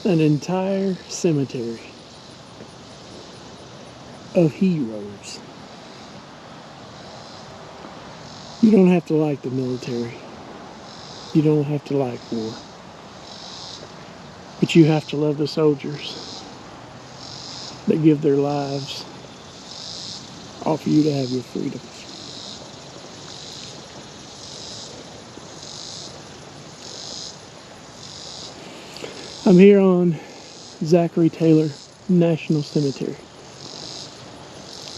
An entire cemetery of heroes. You don't have to like the military. You don't have to like war. But you have to love the soldiers that give their lives all for you to have your freedoms. I'm here on Zachary Taylor National Cemetery.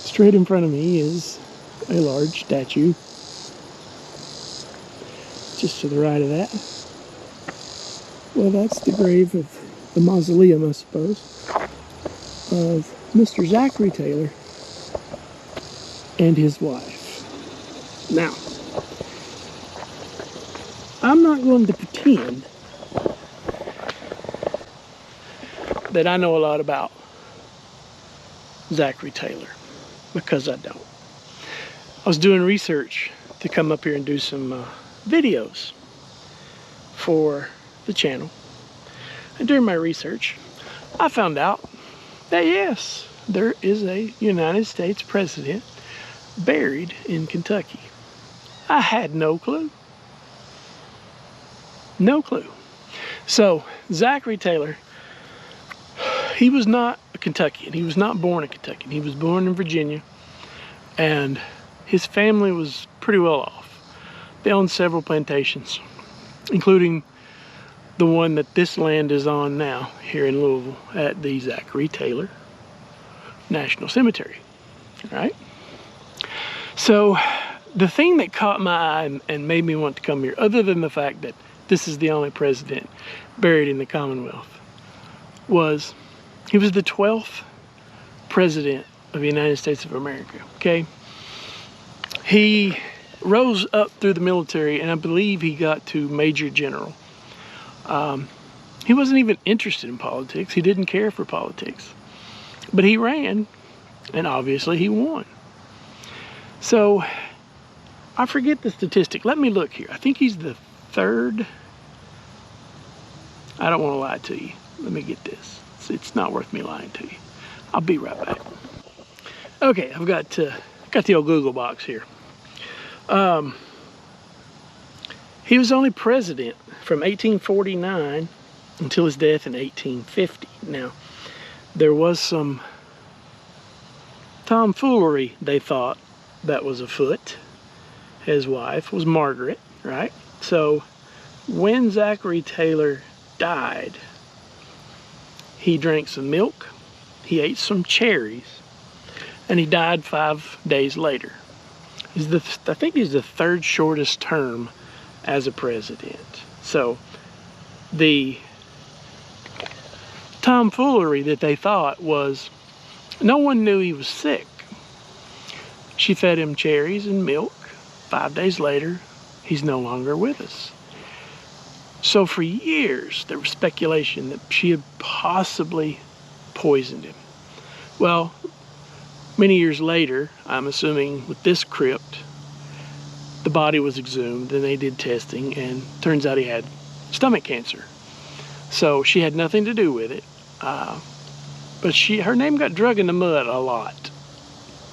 Straight in front of me is a large statue. Just to the right of that, well, that's the grave of the mausoleum, I suppose, of Mr. Zachary Taylor and his wife. Now, I'm not going to pretend that I know a lot about Zachary Taylor, because I don't. I was doing research to come up here and do some videos for the channel, and during my research I found out that yes, there is a United States president buried in Kentucky. I had no clue. No clue. So Zachary Taylor, he was not a Kentuckian. He was not born a Kentuckian. He was born in Virginia, and his family was pretty well off. They owned several plantations, including the one that this land is on now here in Louisville at the Zachary Taylor National Cemetery. All right? So the thing that caught my eye and made me want to come here, other than the fact that this is the only president buried in the Commonwealth, was he was the 12th president of the United States of America, okay? He rose up through the military, and I believe he got to Major General. He wasn't even interested in politics. He didn't care for politics. But he ran, and obviously he won. So, I forget the statistic. Let me look here. I think he's the third. I don't want to lie to you. Let me get this. It's not worth me lying to you. I'll be right back. Okay, I've got the old Google box here. He was only president from 1849 until his death in 1850. Now, there was some tomfoolery, they thought, that was afoot. His wife was Margaret, right? So, when Zachary Taylor died, he drank some milk, he ate some cherries, and he died 5 days later. I think he's the third shortest term as a president. So the tomfoolery that they thought was no one knew he was sick. She fed him cherries and milk. 5 days later, he's no longer with us. So for years, there was speculation that she had possibly poisoned him. Well, many years later, I'm assuming with this crypt, the body was exhumed and they did testing, and turns out he had stomach cancer. So she had nothing to do with it. But her name got drug in the mud a lot.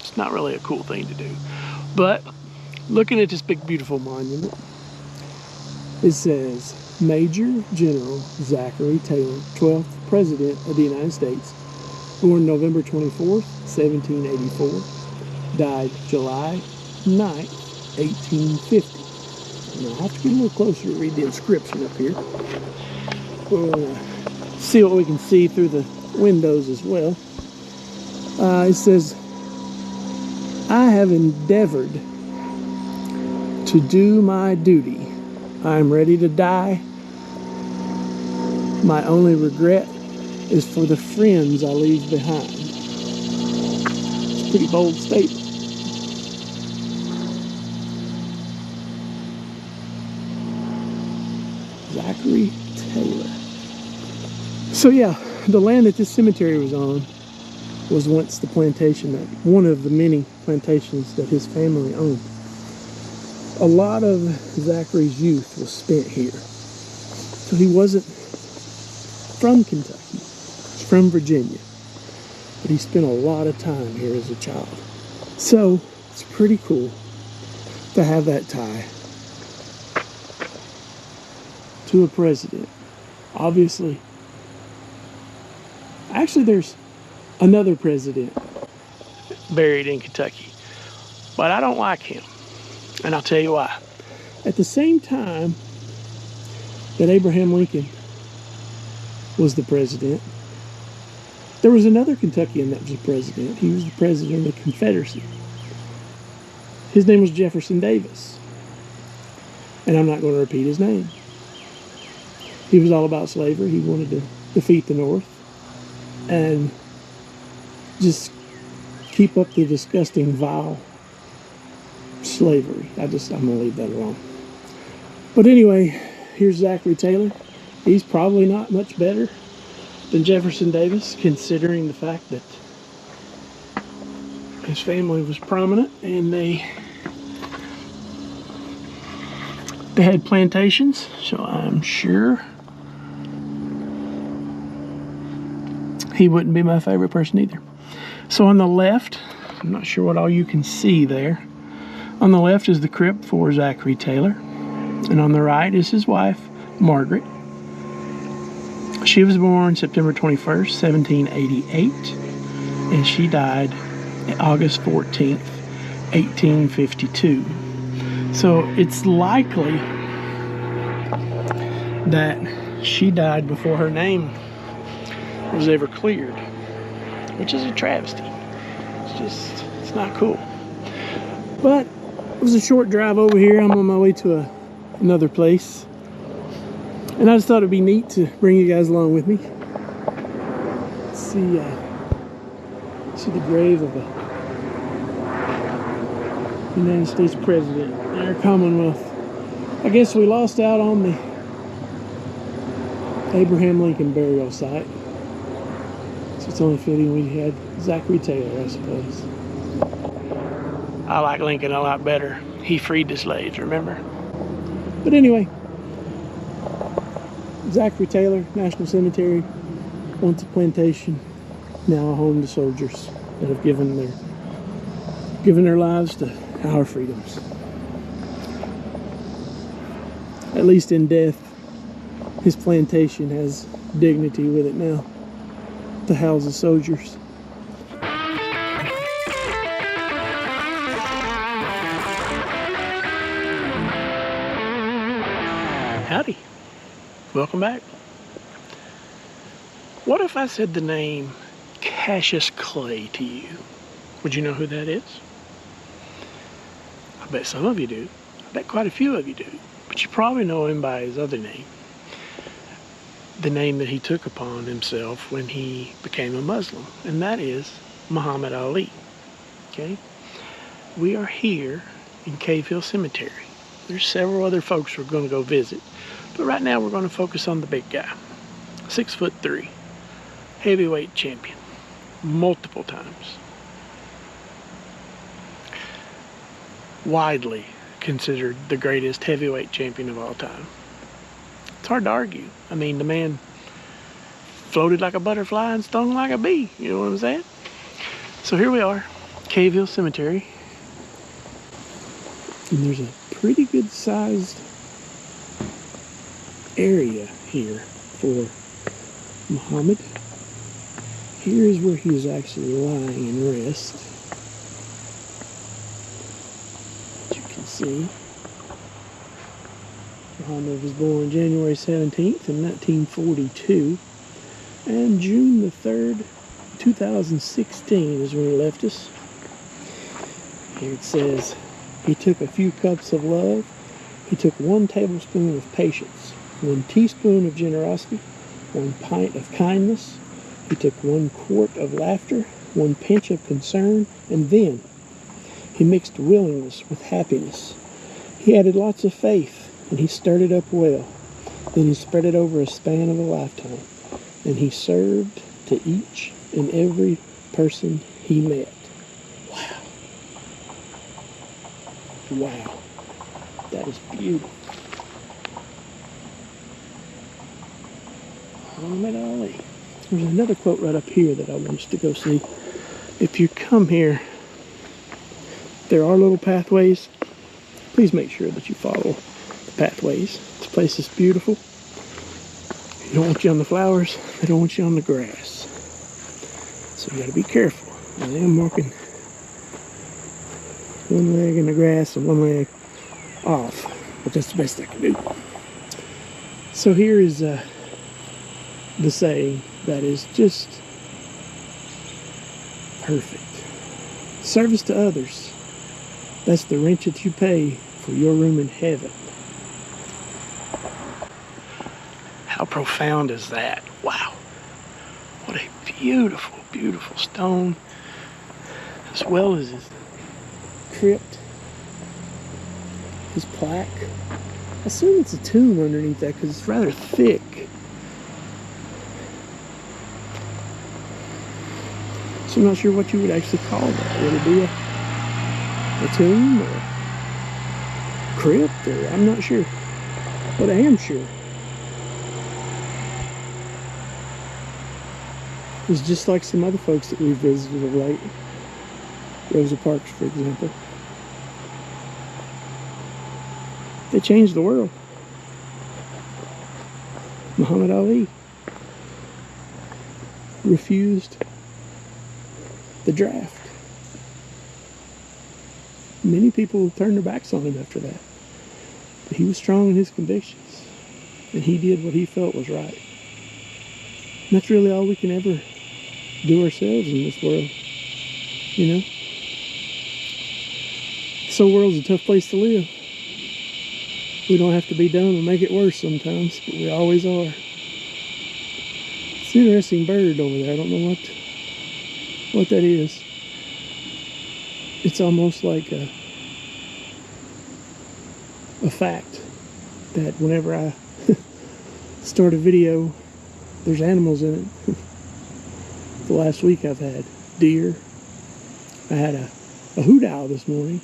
It's not really a cool thing to do. But looking at this big beautiful monument, it says Major General Zachary Taylor, 12th President of the United States, born November 24th, 1784, died July 9th, 1850. Now I have to get a little closer to read the inscription up here. We're going to see what we can see through the windows as well. It says, I have endeavored to do my duty. I am ready to die. My only regret is for the friends I leave behind. It's a pretty bold statement. Zachary Taylor. So yeah, the land that this cemetery was on was once the plantation, that one of the many plantations that his family owned. A lot of Zachary's youth was spent here. So he wasn't from Kentucky. He's from Virginia. But he spent a lot of time here as a child. So it's pretty cool to have that tie to a president. Obviously, actually there's another president buried in Kentucky, but I don't like him, and I'll tell you why. At the same time that Abraham Lincoln was the president, there was another Kentuckian that was the president. He was the president of the Confederacy. His name was Jefferson Davis, and I'm not going to repeat his name. He was all about slavery. He wanted to defeat the North and just keep up the disgusting, vile slavery. I'm going to leave that alone. But anyway, here's Zachary Taylor. He's probably not much better than Jefferson Davis, considering the fact that his family was prominent and they had plantations, so I'm sure he wouldn't be my favorite person either. So on the left, I'm not sure what all you can see there. On the left is the crypt for Zachary Taylor, and on the right is his wife, Margaret. She was born September 21st, 1788, and she died August 14th, 1852. So it's likely that she died before her name was ever cleared, which is a travesty. It's not cool. But it was a short drive over here. I'm on my way to another place. And I just thought it'd be neat to bring you guys along with me. See the grave of a United States president in our Commonwealth. I guess we lost out on the Abraham Lincoln burial site. So it's only fitting we had Zachary Taylor, I suppose. I like Lincoln a lot better. He freed the slaves, remember? But anyway, Zachary Taylor National Cemetery, once a plantation, now a home to soldiers that have given their lives to our freedoms. At least in death, his plantation has dignity with it now to house the soldiers. Howdy. Welcome back. What if I said the name Cassius Clay to you? Would you know who that is? I bet some of you do. I bet quite a few of you do. But you probably know him by his other name. The name that he took upon himself when he became a Muslim. And that is Muhammad Ali. Okay? We are here in Cave Hill Cemetery. There's several other folks we're going to go visit. But right now we're going to focus on the big guy. 6'3", heavyweight champion, multiple times. Widely considered the greatest heavyweight champion of all time. It's hard to argue. I mean, the man floated like a butterfly and stung like a bee. You know what I'm saying? So here we are, Cave Hill Cemetery. And there's a pretty good sized area here for Muhammad. Here is where he was actually lying in rest. As you can see, Muhammad was born January 17th in 1942, and June the 3rd, 2016 is when he left us. Here it says, he took a few cups of love. He took 1 tablespoon of patience, 1 teaspoon of generosity, 1 pint of kindness. He took 1 quart of laughter, 1 pinch of concern, and then he mixed willingness with happiness. He added lots of faith, and he stirred it up well. Then he spread it over a span of a lifetime, and he served to each and every person he met. Wow. Wow. That is beautiful. Muhammad Ali. There's another quote right up here that I want us to go see. If you come here, there are little pathways. Please make sure that you follow the pathways. This place is beautiful. They don't want you on the flowers. They don't want you on the grass. So you got to be careful. I am walking one leg in the grass and one leg off, but that's the best I can do. So here is the saying that is just perfect. Service to others. That's the rent that you pay for your room in heaven. How profound is that? Wow. What a beautiful, beautiful stone. As well as his crypt, his plaque. I assume it's a tomb underneath that because it's rather thick. So I'm not sure what you would actually call that. Would it be a tomb or crypt, or I'm not sure. But I am sure it's just like some other folks that we've visited of late. Rosa Parks, for example. They changed the world. Muhammad Ali refused the draft. Many people turned their backs on him after that. But he was strong in his convictions. And he did what he felt was right. And that's really all we can ever do ourselves in this world. You know? This whole world's a tough place to live. We don't have to be dumb and make it worse sometimes, but we always are. It's an interesting bird over there. I don't know what that is. It's almost like a fact that whenever I start a video, there's animals in it. The last week I've had deer. I had a hoot owl this morning.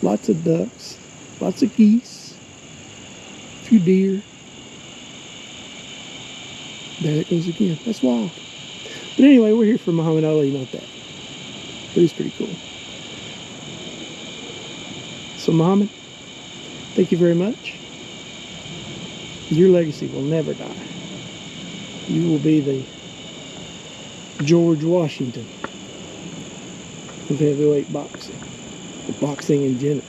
Lots of ducks. Lots of geese. A few deer. There it goes again. That's wild. But anyway, we're here for Muhammad Ali, not that. But it's pretty cool. So Muhammad, thank you very much. Your legacy will never die. You will be the George Washington of heavyweight boxing. Or boxing in general.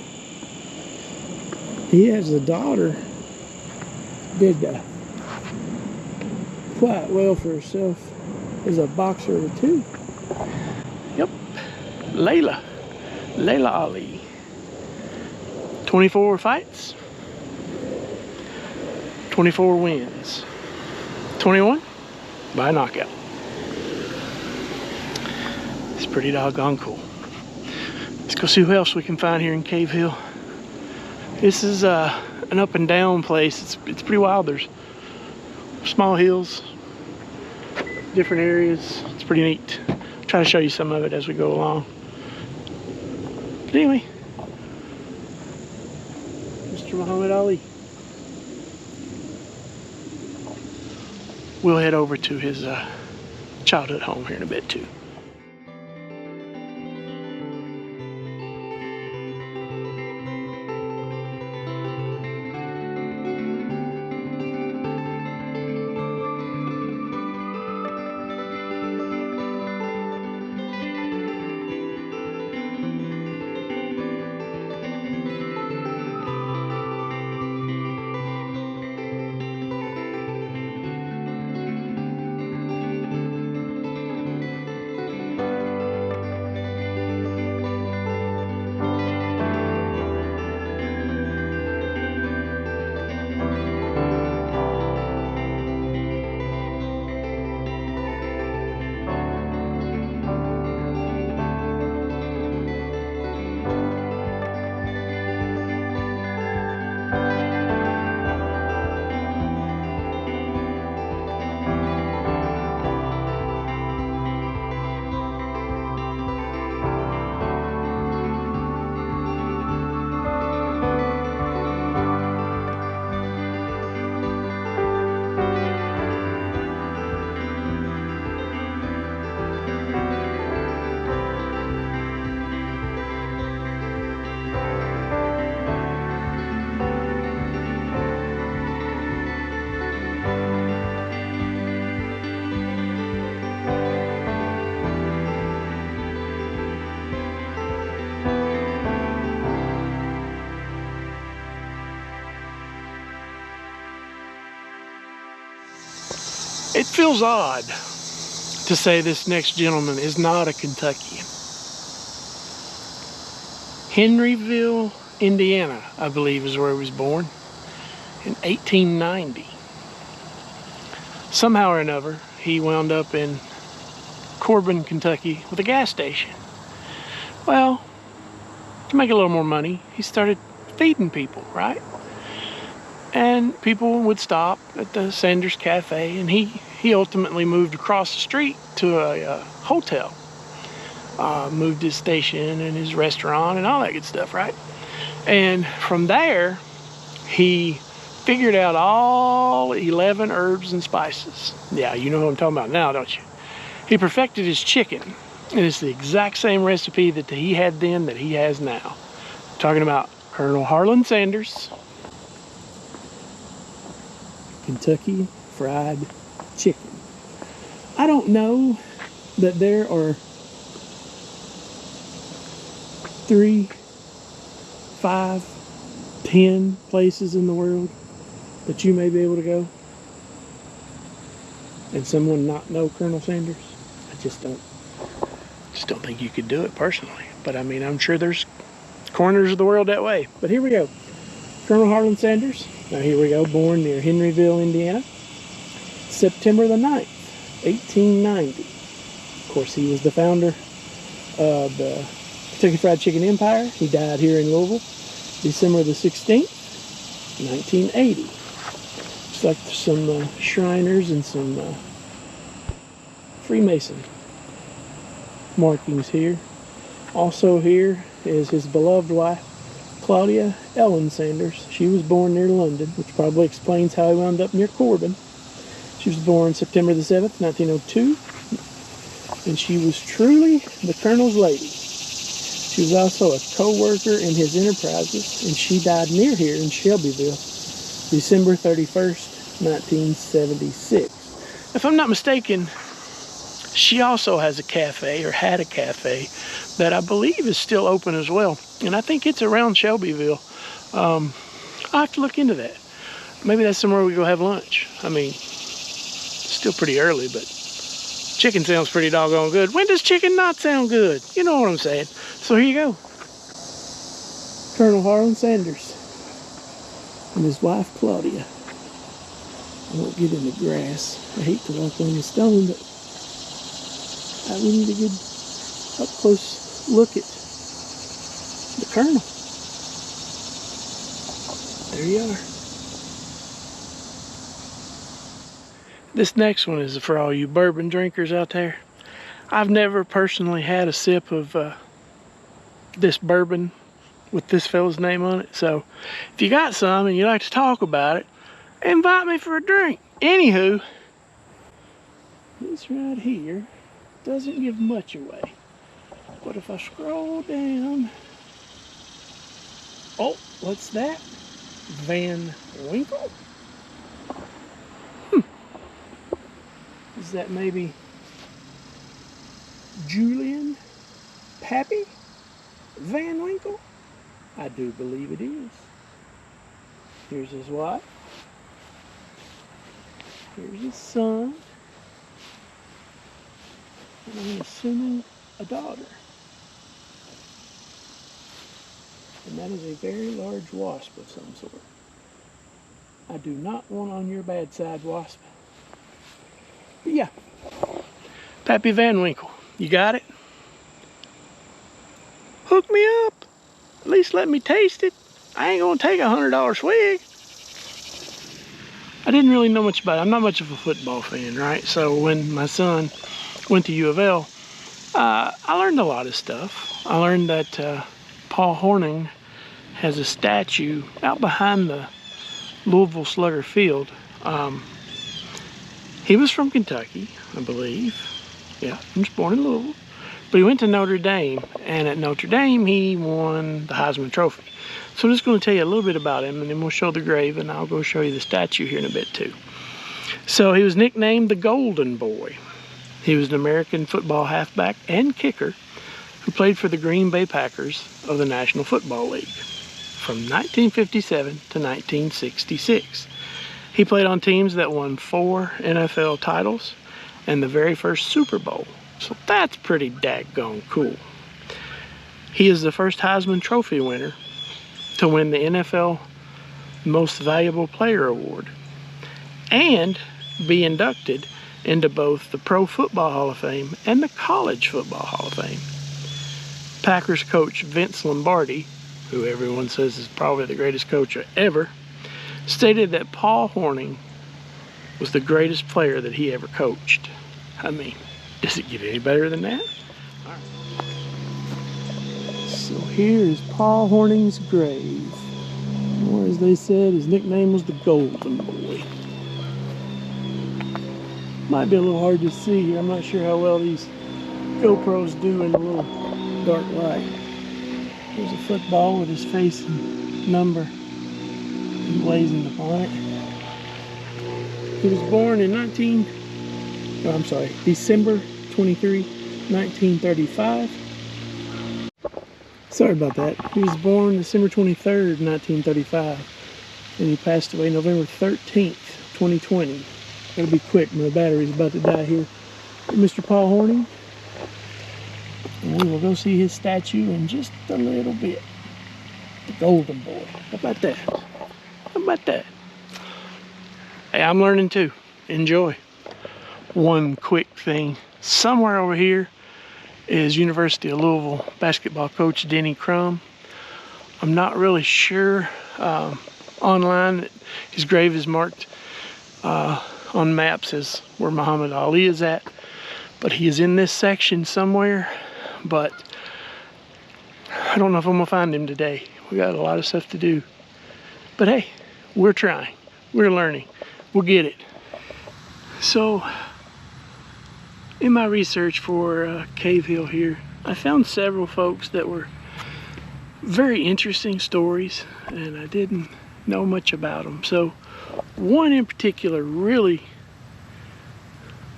He has a daughter did quite well for herself as a boxer too. Yep, Layla Ali. 24 fights, 24 wins, 21 by knockout. It's pretty doggone cool. Let's go see who else we can find here in Cave Hill. This is an up and down place. It's pretty wild. There's small hills, different areas. It's pretty neat. I'll try to show you some of it as we go along. But anyway, Mr. Muhammad Ali. We'll head over to his childhood home here in a bit too. It feels odd to say this next gentleman is not a Kentuckian. Henryville, Indiana, I believe is where he was born in 1890. Somehow or another, he wound up in Corbin, Kentucky with a gas station. Well, to make a little more money, he started feeding people, right? And people would stop at the Sanders Cafe, and he ultimately moved across the street to a hotel. Moved his station and his restaurant and all that good stuff, right? And from there, he figured out all 11 herbs and spices. Yeah, you know what I'm talking about now, don't you? He perfected his chicken, and it's the exact same recipe that he had then that he has now. I'm talking about Colonel Harland Sanders Kentucky Fried Chicken. I don't know that there are 3, 5, 10 places in the world that you may be able to go and someone not know Colonel Sanders. I just don't think you could do it personally. But I mean, I'm sure there's corners of the world that way. But here we go. Colonel Harland Sanders. Now here we go, born near Henryville, Indiana, September the 9th, 1890. Of course, he was the founder of the Kentucky Fried Chicken Empire. He died here in Louisville, December the 16th, 1980. Looks like some Shriners and some Freemason markings here. Also here is his beloved wife, Claudia Ellen Sanders. She was born near London, which probably explains how he wound up near Corbin. She was born September the 7th, 1902, and she was truly the Colonel's lady. She was also a co-worker in his enterprises, and she died near here in Shelbyville, December 31st, 1976. If I'm not mistaken, she also has a cafe, or had a cafe, that I believe is still open as well. And I think it's around Shelbyville. I'll have to look into that. Maybe that's somewhere we go have lunch. I mean, it's still pretty early, but chicken sounds pretty doggone good. When does chicken not sound good? You know what I'm saying. So here you go. Colonel Harland Sanders and his wife, Claudia. I won't get in the grass. I hate to walk on the stone, but we need a good up-close look at the Colonel. There you are. This next one is for all you bourbon drinkers out there. I've never personally had a sip of this bourbon with this fella's name on it. So if you got some and you like to talk about it, invite me for a drink. Anywho, this right here doesn't give much away. But if I scroll down, oh, what's that? Van Winkle? Is that maybe Julian Pappy Van Winkle? I do believe it is. Here's his wife. Here's his son. And I'm assuming a daughter. And that is a very large wasp of some sort. I do not want on your bad side, wasp. But yeah, Pappy Van Winkle, you got it? Hook me up. At least let me taste it. I ain't gonna take $100 swig. I didn't really know much about it. I'm not much of a football fan, right? So when my son went to U of L, I learned a lot of stuff. I learned that Paul Hornung has a statue out behind the Louisville Slugger Field. He was from Kentucky, I believe. Yeah, he was born in Louisville. But he went to Notre Dame, and at Notre Dame, he won the Heisman Trophy. So I'm just going to tell you a little bit about him, and then we'll show the grave, and I'll go show you the statue here in a bit, too. So he was nicknamed the Golden Boy. He was an American football halfback and kicker who played for the Green Bay Packers of the National Football League from 1957 to 1966. He played on teams that won 4 NFL titles and the very first Super Bowl. So that's pretty daggone cool. He is the first Heisman Trophy winner to win the NFL Most Valuable Player Award and be inducted into both the Pro Football Hall of Fame and the College Football Hall of Fame. Packers coach Vince Lombardi, who everyone says is probably the greatest coach ever, stated that Paul Hornung was the greatest player that he ever coached. I mean, does it get any better than that? All right. So here is Paul Hornung's grave. Or as they said, his nickname was the Golden Boy. Might be a little hard to see here. I'm not sure how well these GoPros do in a little dark light. There's a football with his face and number emblazoned upon it. He was born in December 23, 1935. Sorry about that. He was born December 23rd, 1935. And he passed away November 13th, 2020. Gotta be quick, my battery's about to die here. Mr. Paul Hornung. And we will go see his statue in just a little bit. The Golden Boy. How about that? How about that? Hey, I'm learning too. Enjoy. One quick thing. Somewhere over here is University of Louisville basketball coach Denny Crum. I'm not really sure. Online, his grave is marked on maps as where Muhammad Ali is at. But he is in this section somewhere. But I don't know if I'm going to find him today. We got a lot of stuff to do. But hey, we're trying. We're learning. We'll get it. So, in my research for Cave Hill here, I found several folks that were very interesting stories, and I didn't know much about them. So, one in particular really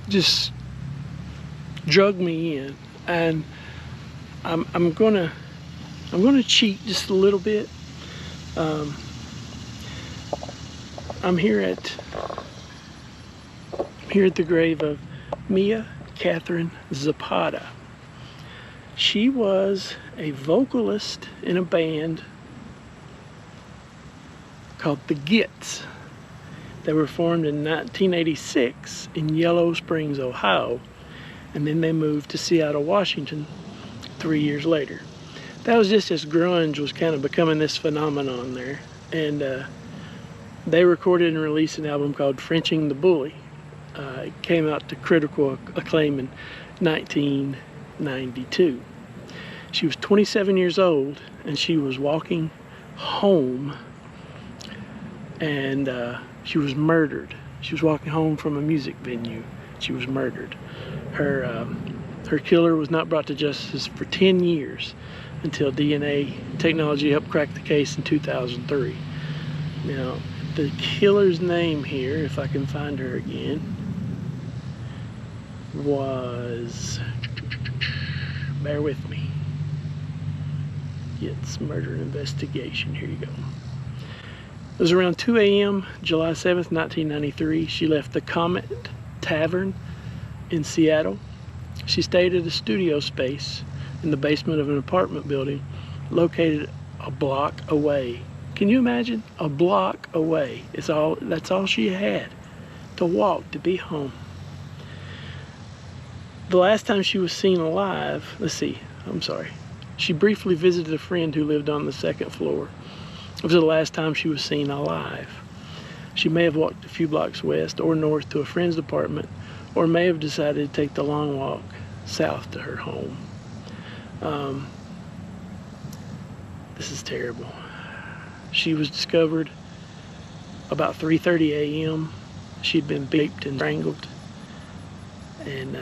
just drug me in, and I'm gonna cheat just a little bit. I'm here at the grave of Mia Zapata. She was a vocalist in a band called the Gits. They were formed in 1986 in Yellow Springs, Ohio, and then they moved to Seattle, Washington 3 years later. That was just as grunge was kind of becoming this phenomenon there, and they recorded and released an album called Frenching the Bully. It came out to critical acclaim in 1992. She was 27 years old, and she was walking home, and she was murdered. She was walking home from a music venue. She was murdered. Her killer was not brought to justice for 10 years until DNA technology helped crack the case in 2003. Now, the killer's name here, if I can find her again, was, bear with me, it's murder investigation, here you go. It was around 2 a.m. July 7th, 1993. She left the Comet Tavern in Seattle. She stayed at a studio space in the basement of an apartment building located a block away. Can you imagine? A block away. That's all she had to walk to be home. The last time she was seen alive, she briefly visited a friend who lived on the second floor. It was the last time she was seen alive. She may have walked a few blocks west or north to a friend's apartment, or may have decided to take the long walk south to her home. This is terrible. She was discovered about 3:30 a.m. She'd been beat and strangled, and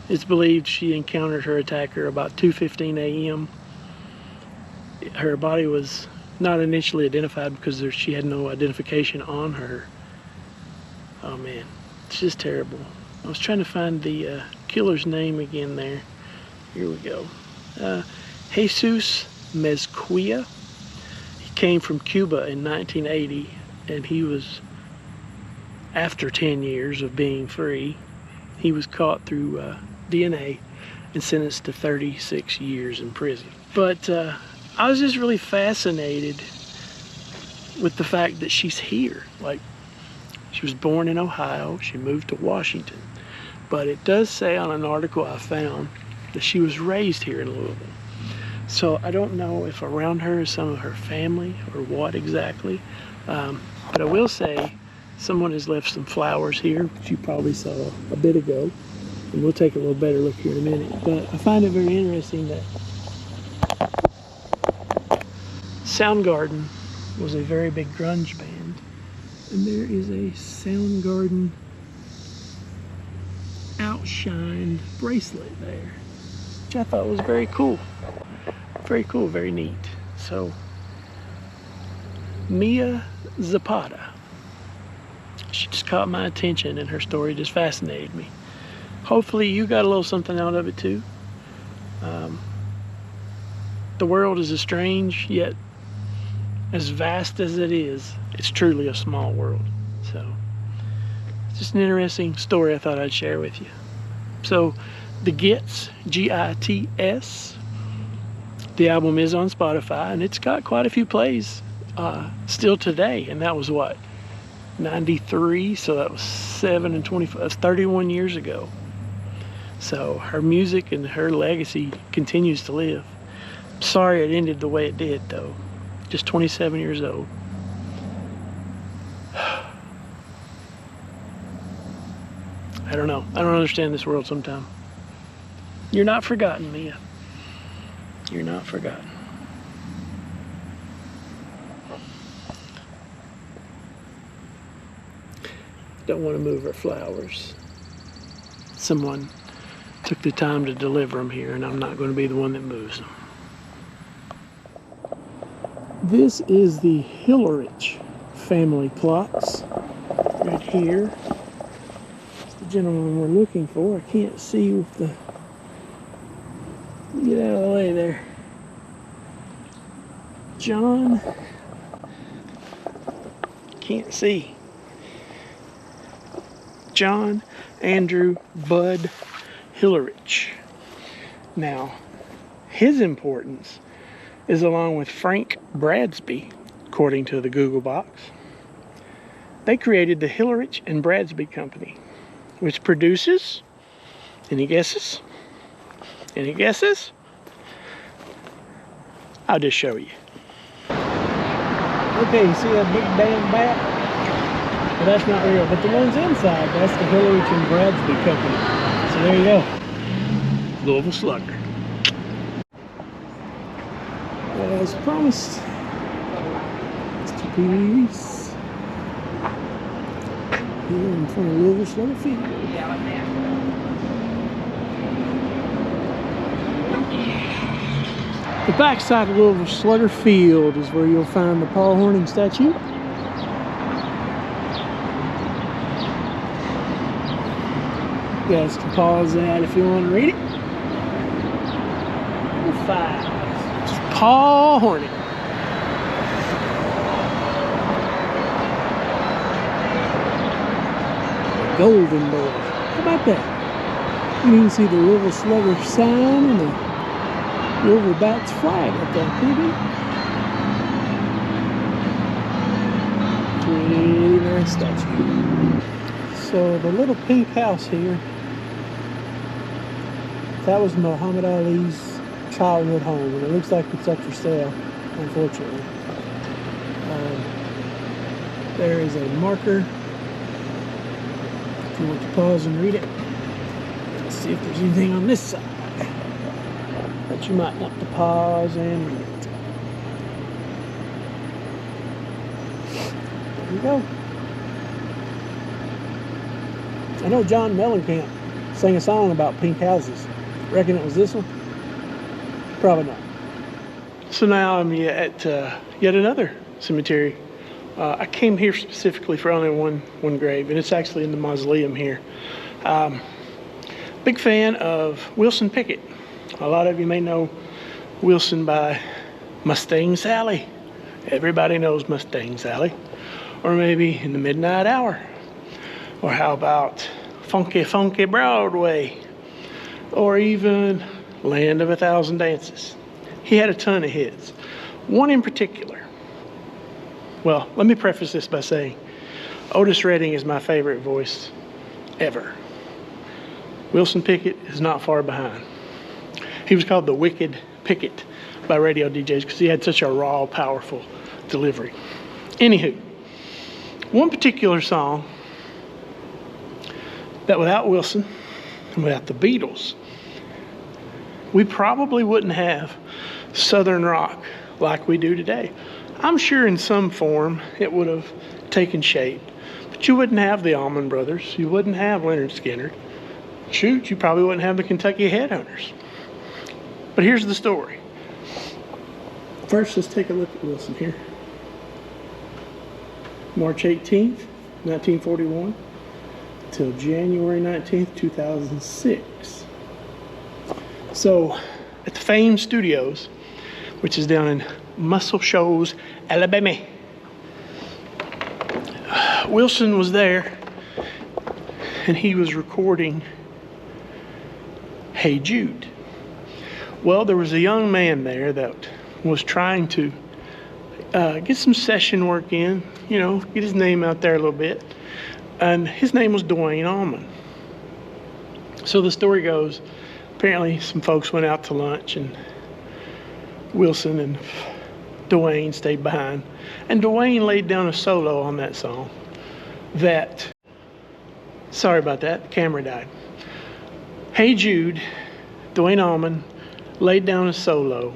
it's believed she encountered her attacker about 2:15 a.m. Her body was not initially identified because she had no identification on her. Oh man, it's just terrible. I was trying to find the killer's name again there. Here we go. Jesus Mezquia. He came from Cuba in 1980, and he was after 10 years of being free, he was caught through DNA and sentenced to 36 years in prison. But I was just really fascinated with the fact that she's here. Like, she was born in Ohio, she moved to Washington, but it does say on an article I found that she was raised here in Louisville. So I don't know if around her is some of her family or what exactly, but I will say someone has left some flowers here, which you probably saw a bit ago, and we'll take a little better look here in a minute. But I find it very interesting that Soundgarden was a very big grunge band, and there is a Soundgarden outshined bracelet there, which I thought was very cool. Very cool, very neat. So, Mia Zapata, she just caught my attention, and her story just fascinated me. Hopefully you got a little something out of it too. The world is as strange, yet as vast as it is, it's truly a small world. So, it's just an interesting story I thought I'd share with you. So, The Gits, G-I-T-S, the album is on Spotify, and it's got quite a few plays still today, and that was what, 93, so that was 7 and 25, that's 31 years ago. So her music and her legacy continues to live. Sorry it ended the way it did, though. Just 27 years old. I don't know. I don't understand this world sometimes. You're not forgotten, Mia. You're not forgotten. Don't want to move her flowers. Someone took the time to deliver them here, and I'm not going to be the one that moves them. This is the Hillerich family plots right here. It's the gentleman we're looking for. I can't see with the... Get out of the way there. John. Can't see. John Andrew Bud Hillerich. Now, his importance is along with Frank Bradsby, according to the Google box. They created the Hillerich and Bradsby Company, which produces, any guesses? Any guesses? I'll just show you. Okay, you see that big damn bat? Well, that's not real, but the ones inside, that's the Hillerich and Bradsby Company. So there you go. Louisville Slugger. As promised, Mr. Peace here in front of Louisville Slugger Field. The backside of Louisville Slugger Field is where you'll find the Paul Hornung statue. You guys can pause that if you want to read it. Number 5. It's Paul Hornung. The Golden Boy. How about that? You can even see the Louisville Slugger sign and the Louisville Bats flag up there. Pretty nice statue. So the little pink house here, that was Muhammad Ali's childhood home, and it looks like it's up for sale, unfortunately. There is a marker if you want to pause and read it. Let's see if there's anything on this side. But you might have to pause and read it. There you go. I know John Mellencamp sang a song about pink houses. Reckon it was this one? Probably not. So now I'm at yet another cemetery. I came here specifically for only one grave, and it's actually in the mausoleum here. Big fan of Wilson Pickett. A lot of you may know Wilson by Mustang Sally. Everybody knows Mustang Sally. Or maybe In the Midnight Hour. Or how about Funky Funky Broadway? Or even Land of a Thousand Dances. He had a ton of hits. One in particular. Well, let me preface this by saying Otis Redding is my favorite voice ever. Wilson Pickett is not far behind. He was called the Wicked Pickett by radio DJs because he had such a raw, powerful delivery. Anywho, one particular song that without Wilson and without the Beatles, we probably wouldn't have Southern rock like we do today. I'm sure in some form it would have taken shape, but you wouldn't have the Allman Brothers. You wouldn't have Leonard Skinner. Shoot, you probably wouldn't have the Kentucky Headhunters. But here's the story. First, let's take a look at Wilson here. March 18th, 1941, till January 19th, 2006. So, at the Fame Studios, which is down in Muscle Shoals, Alabama, Wilson was there, and he was recording Hey Jude. Well, there was a young man there that was trying to get some session work in, get his name out there a little bit. And his name was Duane Allman. So the story goes, apparently some folks went out to lunch and Wilson and Duane stayed behind. And Duane laid down a solo on that song that, sorry about that, the camera died. Hey Jude, Duane Allman laid down a solo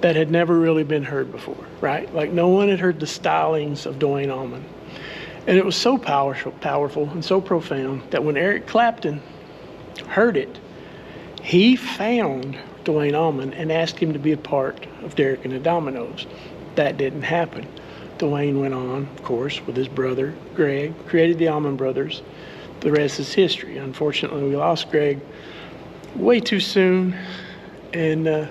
that had never really been heard before, right? Like no one had heard the stylings of Duane Allman. And it was so powerful and so profound that when Eric Clapton heard it, he found Duane Allman and asked him to be a part of Derek and the Dominoes. That didn't happen. Duane went on, of course, with his brother, Greg, created the Allman Brothers. The rest is history. Unfortunately, we lost Greg way too soon, and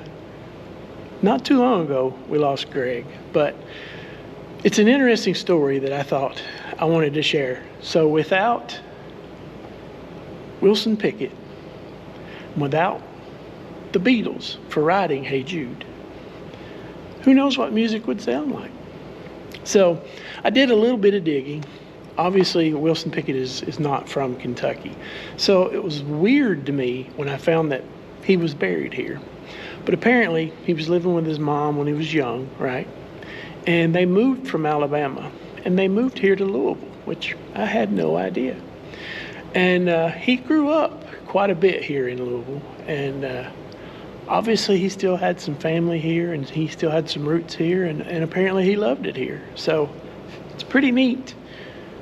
not too long ago, we lost Greg. But it's an interesting story that I thought I wanted to share. So without Wilson Pickett, without the Beatles for writing Hey Jude, who knows what music would sound like? So I did a little bit of digging. Obviously, Wilson Pickett is not from Kentucky. So it was weird to me when I found that he was buried here. But apparently, he was living with his mom when he was young, right? And they moved from Alabama. And they moved here to Louisville, which I had no idea. And he grew up quite a bit here in Louisville. And obviously, he still had some family here, and he still had some roots here. And apparently, he loved it here. So it's pretty neat.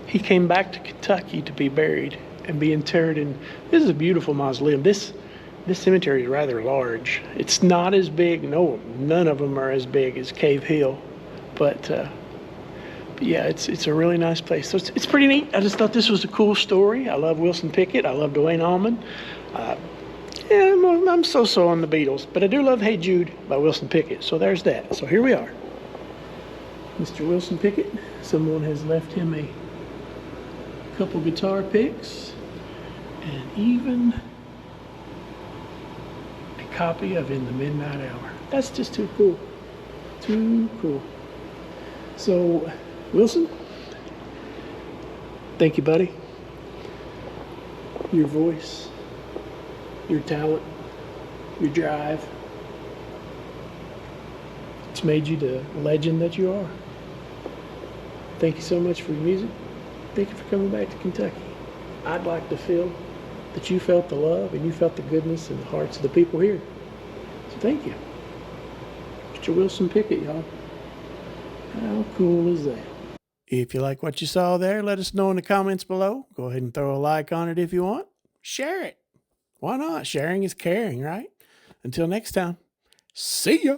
He came back to Kentucky to be buried and be interred in. This is a beautiful mausoleum. This cemetery is rather large. It's not as big. No, none of them are as big as Cave Hill, but yeah, it's a really nice place. So it's pretty neat. I just thought this was a cool story. I love Wilson Pickett. I love Duane Allman. Yeah, I'm so on the Beatles, but I do love Hey Jude by Wilson Pickett. So there's that. So here we are. Mr. Wilson Pickett. Someone has left him a couple guitar picks and even a copy of In the Midnight Hour. That's just too cool. Too cool. So, Wilson, thank you, buddy. Your voice, your talent, your drive, it's made you the legend that you are. Thank you so much for your music. Thank you for coming back to Kentucky. I'd like to feel that you felt the love and you felt the goodness in the hearts of the people here. So thank you. Mr. Wilson Pickett, y'all. How cool is that? If you like what you saw there, let us know in the comments below. Go ahead and throw a like on it if you want. Share it. Why not? Sharing is caring, right? Until next time, see ya.